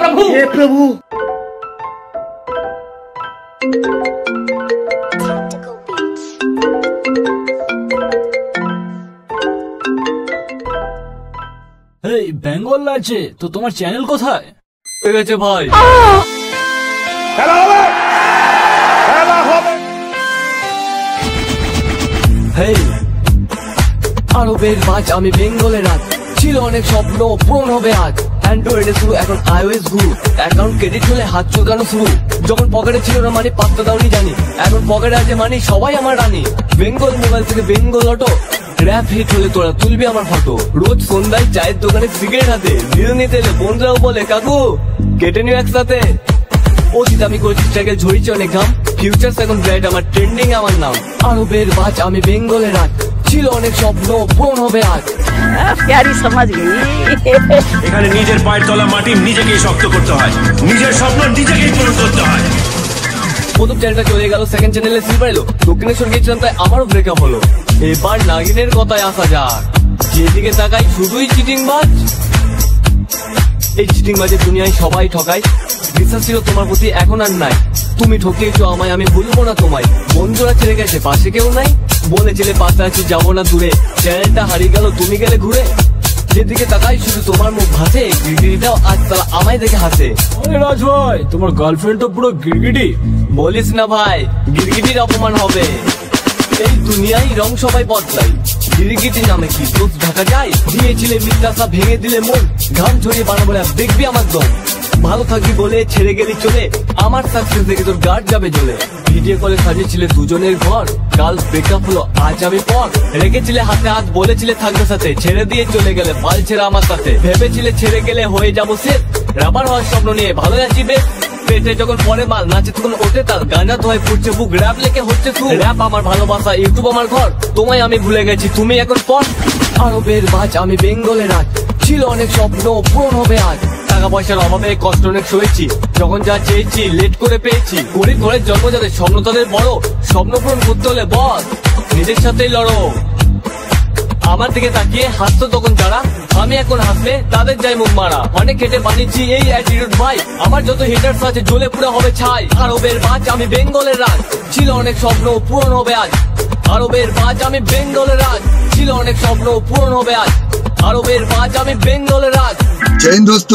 प्रभु हे प्रभु। বেঙ্গল লাগছে তো তোমার চ্যানেল কোথায়? ঠিক আছে ভাই, আরবের মাঝ আমি বেঙ্গলের রাত, ছিল অনেক স্বপ্ন পূরণ হবে আজ। অ্যান্ড্রয়েডে শুরু এখন iOS গুরু, অ্যাকাউন্ট ক্রেডিট হলে হাত চুলকানো শুরু। যখন পকেটে ছিল না মানি পাত্তা দাওনি জানি, এখন পকেটে আছে মানি সবাই আমার রানী। বেঙ্গল মোবাইল থেকে বেঙ্গল অটো, র‍্যাপ হিট হলে তোরা তুলবি আমার ফটো। রোজ সন্ধ্যায় চায়ের দোকানে সিগারেট হাতে, রিল নিতে এলে বন্ধুরাও বলে কাকু কেটে নিও একসাথে। অতীত আমি করেছি স্ট্রাগল, ঝরিয়েছি অনেক ঘাম, ফিউচার্স এখন ব্রাইট, আমার ট্রেন্ডিং আমার নাম। আরবের মাঝ আমি বেঙ্গলের রাত, ছিল অনেক স্বপ্ন পূরণ হবে আজ। প্যারি সমাজ গেই এখানে নিজের পায়ের তলা মাটি নিজেকেই শক্ত করতে হয়, নিজের স্বপ্ন নিজেকেই পূরণ করতে হয়। প্রথম চ্যানেলটা চলে গেল, সেকেন্ড চ্যানেলে সিলভার এলো, দক্ষিণেশ্বর গিয়েছিলাম তাই আমারও ব্রেকআপ হলো। এবার নাগিনের কথায় আসা যাক, যেদিকে তাকাই শুধুই চিটিং বাজ। এই চিটিং বাজে দুনিয়ায় সবাই ঠকায়, বিশ্বাস ছিল তোমার প্রতি এখন আর নাই। তুমি ঠকিয়েছো আমায়, আমি ভুলবো না তোমায়। বন্ধুরা ছেড়ে গেছে, পাশে কেউ নাই, বলেছিলে পাশে আছি যাবো না দূরে। চ্যানেলটা হারিয়ে গেল, তুমি গেলে ঘুরে। যেদিকে তাকাই শুধু তোমার মুখ ভাসে, গিরগিটিটাও আজ তারা আমায় দেখে হাসে। আরে রাজ ভাই, তোমার গার্লফ্রেন্ড তো পুরো গিরগিটি। বলিস না ভাই, গিরগিটির অপমান হবে। এই দুনিয়ায় রং সবাই বদলাই, গিরগিটি নামে কি দোষ ঢাকা যায়? দিয়েছিলে মিথ্যাশা, ভেঙে দিলে মন, ঘাম ঝরিয়ে বানাবো না, দেখবি আমার দম। ভালো থাকবি বলে ছেড়ে গেলি চলে, আমার সাকসেস দেখে তোর গার্ড যাবে জ্বলে। ভিডিও কলে সাজিয়েছিলে দুজনের ঘর, গার্লস ব্রেকআপ হলো আজ আমি পর। রেখেছিলে হাতে হাত, বলেছিলে থাকবে সাথে, ছেড়ে দিয়ে চলে গেলে পাল ছেড়ে আমার সাথে। ভেবেছিলে ছেড়ে গেলে হয়ে যাবো শেষ, রাবার হওয়ার স্বপ্ন নিয়ে ভালো আছি বেশ। পেটে যখন পরে মাল, নাচে তখন ওঠে তাল, গানা ধোয় ফুটছে বুক, র‍্যাপ লেখে হচ্ছে সুর। র‍্যাপ আমার ভালোবাসা, ইউটিউব আমার ঘর, তোমায় আমি ভুলে গেছি, তুমি এখন পর। আরবের মাঝ আমি বেঙ্গলের রাত, ছিল অনেক স্বপ্ন পূরণ হবে আজ। টাকা পয়সার অভাবে কষ্ট অনেক সয়েছি, যখন যা চেয়েছি লেট করে পেয়েছি। গরিব ঘরের জন্ম যাদের, স্বপ্ন তাদের বড়, স্বপ্ন পূরণ করতে হলে বল নিজের সাথেই লড়ো। আমার দিকে তাকিয়ে হাসতো তখন যারা, আমি এখন হাসলে তাদের যাই মুখ মারা। অনেক খেটে বানিয়েছি এই অ্যাটিটিউড ভাই, আমার যত হেটার্স আছে জ্বলে পুরো হবে ছাই। আরবের মাঝ আমি বেঙ্গলের রাজ, ছিল অনেক স্বপ্ন পূরণ হবে আজ। আরবের মাঝ আমি বেঙ্গলের রাজ, ছিল অনেক স্বপ্ন পূরণ হবে আজ। আরবের মাঝ আমি বেঙ্গলের রাজ। জয় হিন্দ দোস্ত।